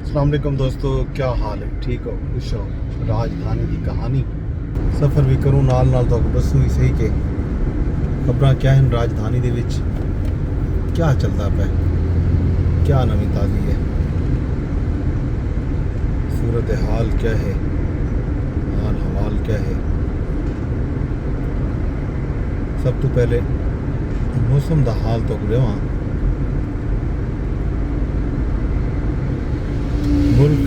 अस्सलाम वालेकुम दोस्तों, क्या हाल है? ठीक हो, खुश हो? राजधानी की कहानी सफ़र भी करूँ नाल तो दसूँ ही सही कि खबरां क्या हैं राजधानी दे विच, क्या चलता पे, क्या नवी ताज़ी है, सूरत हाल क्या है, हाल हवाल क्या है। सब तो पहले मौसम का हाल तो रहा मुल्क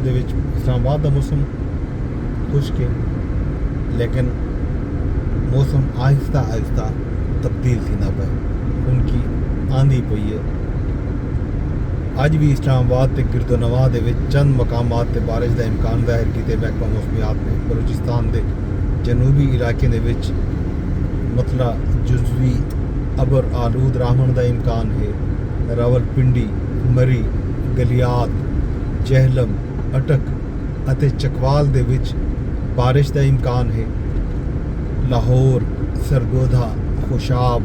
दे विच इस्लामाबाद का मौसम खुश्क है, लेकिन मौसम आहिस्ता आहिस्ता तब्दील थींदा पे, उनकी आंधी पई है। अज भी इस्लामाबाद के गिरदोनवा दे विच चंद मकामात ते बारिश का इम्कान जाहिर किए महकमा मौसमियात ने। बलूचिस्तान के जनूबी इलाके दे विच मतला जुज़वी अबर आलूद रहमन का इम्कान है। रावलपिंडी, मरी, गलियात, जहलम, अटक अते चकवाल दे विच बारिश का इम्कान है। लाहौर, सरगोधा, खुशाब,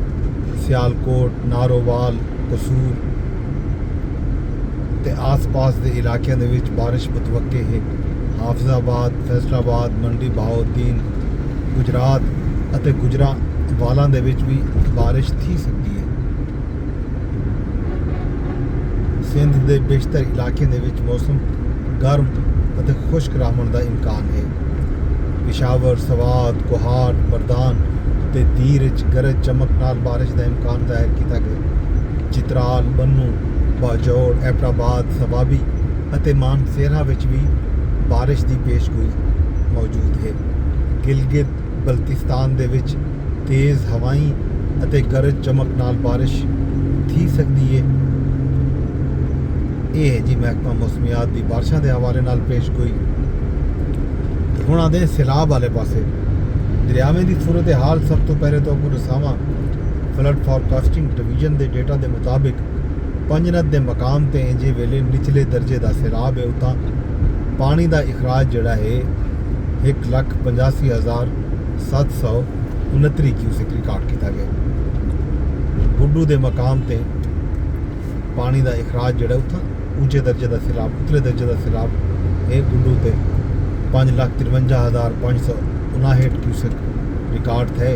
सियालकोट, नारोवाल, कसूर ते आस पास के इलाकों दे विच बारिश मुतवक्के है। हाफिजाबाद, फैसलाबाद, मंडी बहाउद्दीन, गुजरात अते गुजरांवाला दे विच भी बारिश थी सकती है। सिंध के बेशतर इलाकों दे विच मौसम गर्म अते खुश्क रहमन का इम्कान है। पिशावर, सवात, कोहाट, मरदान ते दीर गरज चमक नाल बारिश का इम्कान जाहिर किया गया। चित्राल, बन्नू, बाजौड़, एबटाबाद, सबाबी अते मानसेरा विच भी बारिश की पेशगोई मौजूद है। गिलगित बल्तिस्तान दे विच तेज़ हवाई अते गरज चमक नाल बारिश थी सकती है। ये है जी महकमा मौसमियात की बारिशों के हवाले नाल पेशगोई। हुण आते सैलाब वाले पासे। दरियावें की सूरत हाल सब तो पहले तो आपको दसावां। फ्लड फॉरकास्टिंग डिवीजन के डेटा के मुताबिक पंजनत के मकाम ते इंजे वेले निचले दर्जे का सैलाब है। उतां पानी का इखराज जोड़ा है 1,85,769 क्यूसिक रिकॉर्ड किया गया। बुड्डू के मकाम ते पानी का इखराज जोड़ा उतना ऊंचे दर्जे का सैलाब, उतले दर्जे का सैलाब है। गुड्डू ते 5,53,559 क्यूसिक रिकॉर्ड थे।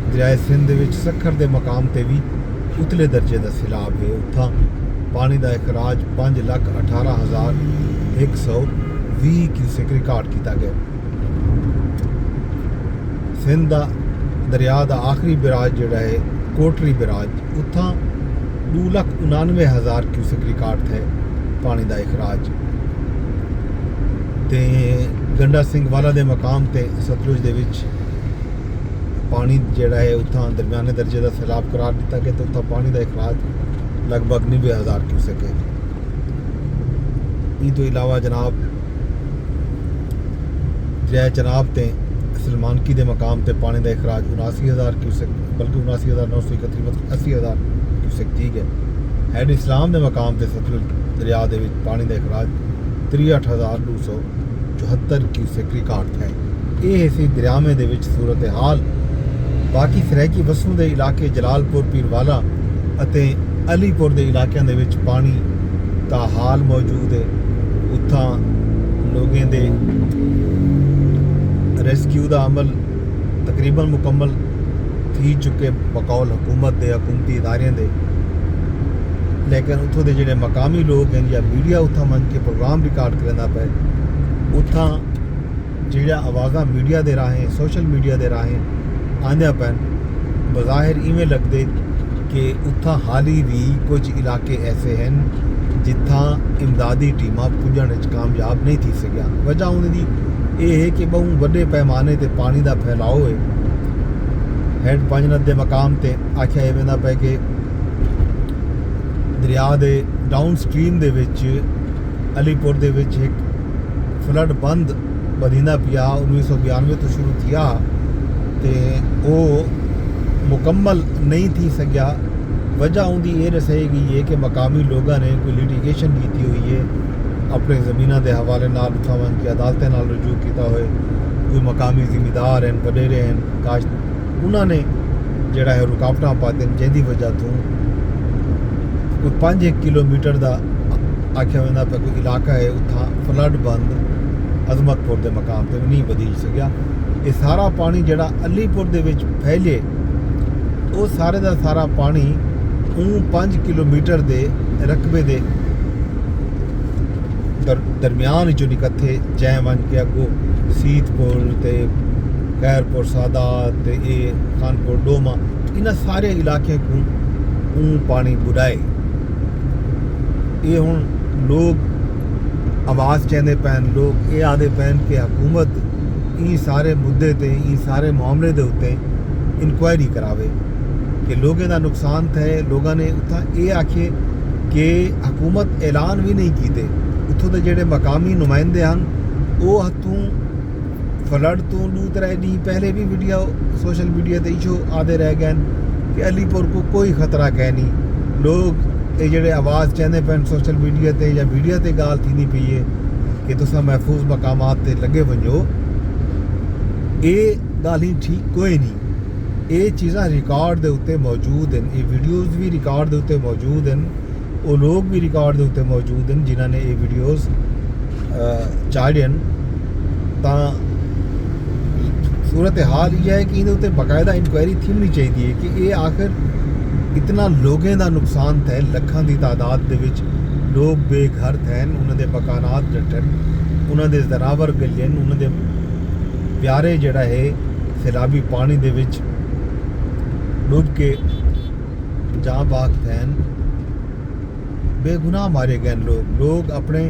दरियाए सिंध विच सखर के मकाम ते भी उतले दर्जे का सैलाब है। उतना पानी का इखराज 5,18,120 क्यूसिक रिकॉर्ड किया गया। सिंध का दरिया का आखिरी बिराज जोड़ा है कोटरी बिराज, उतना 2,99,000 क्यूसिक रिकॉर्ड थे पानी का इखराज। ते गंडा सिंह वाला दे मकाम ते सतलुज दे विच पानी जोड़ा है उतना दरमियाने दर्जे का सैलाब करार दिता गया। तो उतना पानी का इखराज लगभग 90,000 क्यूसिक है। इन तो इलावा जनाब दरिया चनाब ते सलमानकी के मकाम ते पानी का इखराज 79,000 क्यूसिक, बल्कि 79,931 मतलब 80,000 क्यूसिक ठीक है। हैड इस्लाम के मकाम से सतलुज दरिया के पानी का इखराज 63,274 क्यूसिक रिकॉर्ड है। ये सी दरियावें दे विच सूरत हाल। बाकी सरैकी वसों के इलाके जलालपुर, पीरवाला अते अलीपुर के इलाकों के विच पानी का हाल मौजूद है। उत्थां लोगों के रेस्क्यू का अमल तकरीबन मुकम्मल थी चुके बकौल हुकूमत के हुकूमती इदारे दे, लेकिन उतों के जोड़े मकामी लोग हैं या मीडिया उतना मन के प्रोग्राम रिकॉर्ड करना पे, उतना जोड़ा आवाज़ा मीडिया के राहें सोशल मीडिया के राहें आंदिया पैन बज़ाहिर इवें लगते कि उतना हाल ही भी कुछ इलाके ऐसे हैं जिथा इमदादी टीमां पुजण कामयाब नहीं थी सकिया। वजह उनकी ये है कि बहु बड़े पैमाने पर पानी का फैलाव है। हैड पंजनत के मकाम से आख्या ये वेंदा पे कि दरिया के डाउन स्ट्रीम दे विच अलीपुर दे विच एक फ्लड बंद बदींदा पिया 1992 तो शुरू किया तो वो मुकम्मल नहीं थी सकिया। वजह उनकी ये रसेगी है कि मकामी लोगों ने कोई लिटिगेशन की हुई है अपने ज़मीनों के हवाले नाल, उठावन की अदालतें नाल रजू किया हुए। कोई मकामी जिमीदार हैं, वडेरे हैं, काश उन्होंने जोड़ा है रुकावटा पाते हैं, जिंदी वजह तो कोई 5 किलोमीटर का आख्या वेंदा पिया कोई इलाका है उतां फ्लड बंद अजमतपुर के मकाम पर भी नहीं वधी सकिया। ये सारा पानी जिहड़ा अलीपुर दे विच फैले वो सारे का सारा पानी 5 किलोमीटर के रकबे के दरम्यान चो निकथे जै वन के अगों सीतपुर ते खैरपुर सादात ते ये खानपुर डोमा इन्हां सारे इलाके को पानी बुढ़ाए। ये हुण लोग आवाज़ चेंदे पैन, लोग ये आदे पैन कि हुकूमत ई सारे मुद्दे ते ई सारे मामले दे उत्ते इंक्वायरी करावे कि लोगों का नुकसान थे। लोगों ने उत्थां ये आखे कि हुकूमत ऐलान भी नहीं कीते, उत्थों के जेडे मकामी नुमाइंदे हैं वो हथों फ्लड तो 2-3 दी पहले भी वीडियो सोशल मीडिया ते इशो आदे रह गए कि अलीपुर को कोई खतरा कह नहीं। लोग ये जेडे आवाज़ चेंदे पैन सोशल मीडिया ते या मीडिया ते गाल थी पई है कि तुसां महफूज मकामात ते लगे वञो, ये गाल ही ठीक कोई नहीं। ये चीज़ां रिकॉर्ड दे उत्ते मौजूद हैं, ये वीडियोज़ भी रिकॉर्ड दे उत्ते मौजूद हैं, वो लोग भी रिकॉर्ड दे उत्ते मौजूद हैं जिन्होंने ये वीडियोज़ चाढ़ियन। तां सूरत हाल यह है कि इहदे उत्ते बाकायदा इंक्वायरी थी चाहिए कि ये आखिर इतना लोगों का नुकसान थे, लखां की तादाद दे विच लोग बेघर थे, उन्होंने मकानात डटन, उन्होंने जनावर गलन, उन्होंने प्यारे जड़ा है सैलाबी पानी दे विच डूब के जहाँ बाग थे, बेगुनाह मारे गए लोग अपने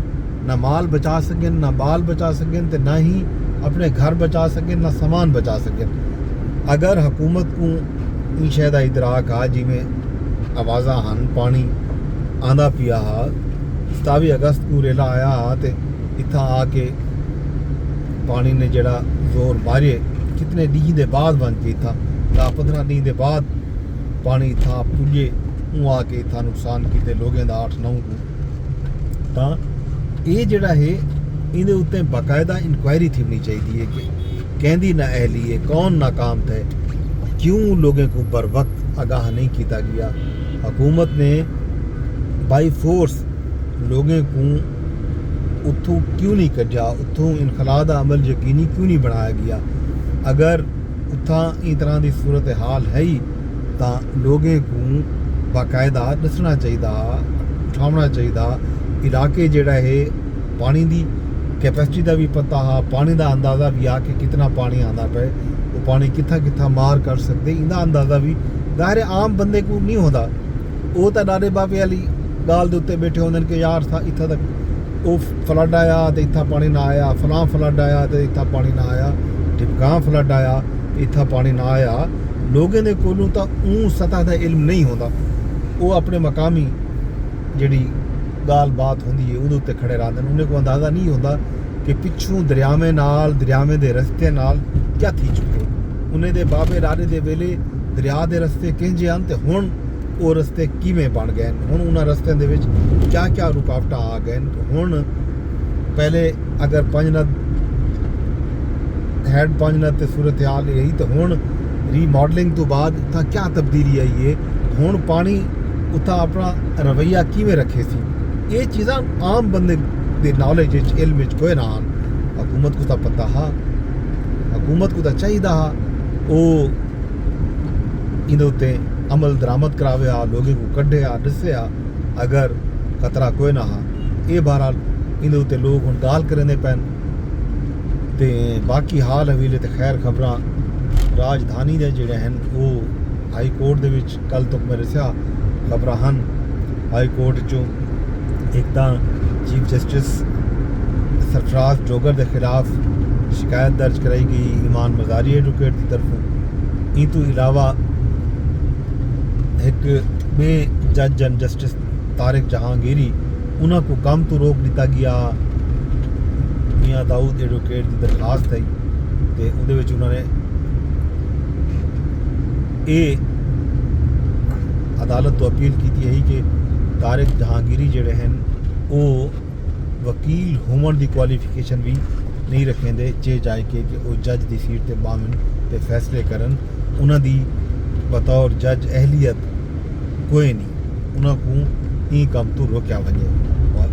ना माल बचा सकें, ना बाल बचा सकें, तो ना ही अपने घर बचा सकें, ना सामान बचा सकें। अगर हुकूमत को ई शय दा इदराक आ जिमें आवाज़ा हन पानी आंदा पिया हा, 27 अगस्त को रेला आया हा तो इत्थां आके पानी ने जड़ा जोर मारे, कितने डी दे बाद बन के इत्थां 10-15 डी दे बाद पानी इत्थां पुजे ऊँ आके इत्थां नुकसान किते लोगों का 8-9 को। तां ये जड़ा है इहदे उत्ते बाकायदा इंक्वायरी थी चाहिए कि कहंदी ना अहली है, कौन नाकाम थे, क्यों लोगों को बर वक्त आगाह नहीं किया गया। हुकूमत ने बाई फोर्स लोगों को उत्थों क्यों नहीं कढ़ा, उत्थों इनखला का अमल यकीनी क्यों नहीं बनाया गया। अगर उत्थां इस तरह की सूरत हाल है ही तो लोगों को बाकायदा दसना चाहिए, उठाना चाहिए। इलाके जड़ा है पानी की कैपेसिटी का भी पता हा, पानी का अंदाज़ा भी आ कि कितना पानी आता पे, वो पानी कितना मार कर सकते, इनका अंदाज़ा भी ज़ाहिर आम बंदे को नहीं होता। वो तो डारे बाबे वाली गाल के उत्ते बैठे होंगे कि यार इतना तक वो फ्लड आया तो इतना पानी ना आया, फलां फ्लड आया तो इतना पानी ना आया, टिपकां फ्लड आया इतना पानी ना आया। लोगों के कोलों तो ऊँ सतह का इल्म नहीं होता, वो अपने मकामी जी गाल बात होंदी है उहदे उत्ते खड़े रहंदे, उन्हें को अंदाज़ा नहीं होता कि पिछों दरियावे दे रस्ते नाल क्या थी चुके। उन्हें दे बाबे रारे दे वेले दरिया दे रस्ते किंजे हैं तो हुण वो रस्ते किवें बन गए, हुण उन्हां रस्तियां दे विच क्या क्या रुकावटां आ गए। हुण पहले अगर पंजनद हैड पंजनद ते सूरत हाल यही तो हुण रीमॉडलिंग तो बाद उत्थां क्या तब्दीली आई है, हुण पानी उत्थां अपना रवैया किवें रखे सी। ये चीज़ां आम बंदे दे नॉलेज इल्म कोई ना आन। हुकूमत को तो पता हा, हुकूमत को तो चाहिए हा वो इहदे उत्ते अमल दरामद करावे आ, लोगों को कढ़े आ, दसे आ अगर खतरा कोई ना हा। ये बहरहाल इहदे उत्ते लोग हुण गाल करेंदे पैन। ते बाकी हाल हवीले ते खैर खबरां राजधानी दे जिहड़े हैं वो हाई कोर्ट दे विच कल तक मैं दस्सिया खबरां हन। हाई कोर्ट चों एक तो चीफ जस्टिस सरफराज जोगर के खिलाफ शिकायत दर्ज कराई गई ईमान मजारी एडवोकेट की तरफों। ई तो इलावा एक बे जज जन जस्टिस तारिक जहांगीरी उन्होंने को काम तो रोक दिता गया। मियाँ दाऊद एडवोकेट की दरखास्त आई तो उहदे विच उन्होंने ये अदालत तो अपील की है कि तारिक जहांगीरी जड़े हैं वो वकील होवन की क्वालिफिकेशन भी नहीं रखेंदे, चे जाए कि वो जज की सीट ते बामन ते फैसले करन। उन्होंने बतौर जज अहलियत कोई नहीं, उन्होंने को ई काम तो रोकया वजे। और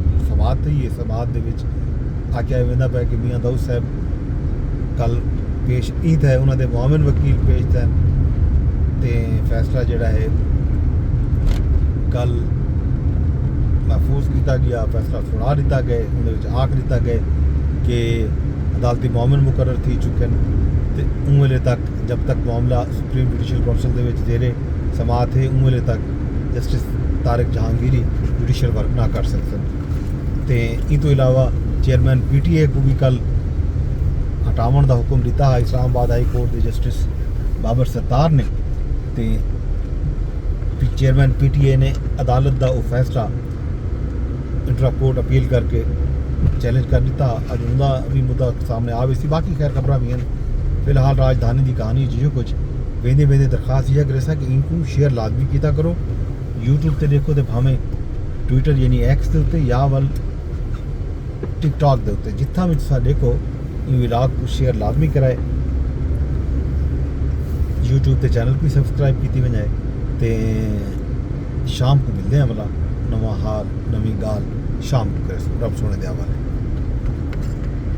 समात ही है समात दे विच आख्या वेंदा पिया कि मियां दाऊद साहब कल पेश ईद है उन्होंने मुआविन वकील पेश थे ते फैसला जिहड़ा है कल महफूज किया गया फैसला सुना दिता गया उन्हें विच आख दिता गया कि अदालती मुआविन मुकर्रर थी चुके हैं तो उन वेले तक जब तक मामला सुप्रीम जुडिशल कौंसल दे विच जेरे समात है उन वेले तक justice Tariq Jahangiri judicial work ना कर सकते तो इन तो इलावा चेयरमैन PTA को भी कल हटावन का हुक्म दिता है इस्लामाबाद हाई कोर्ट के जस्टिस बाबर सत्तार ने तो चेयरमैन PTA ने अदालत का वह फैसला इंट्रा कोर्ट अपील करके चैलेंज कर दिता अज उनका भी मुद्दा सामने आ सी बाकी खैर खबर भी हैं फिलहाल राजधानी की कहानी जो कुछ वेंदे वेंदे दरखास्त यह करे कि इनको शेयर लाजमी किया करो यूट्यूब पर देखो तो भावें ट्विटर यानी X के उत्ते या वल टिकटॉक के उत्ते जिथा भी तुम देखो इन विलाग को शेयर लाजमी कराए यूट्यूब के चैनल भी सबसक्राइब की वजाए तो शाम को मिलते हैं भला नवा हाल नवी गाल शाम को करे रब सोने दे हवाले।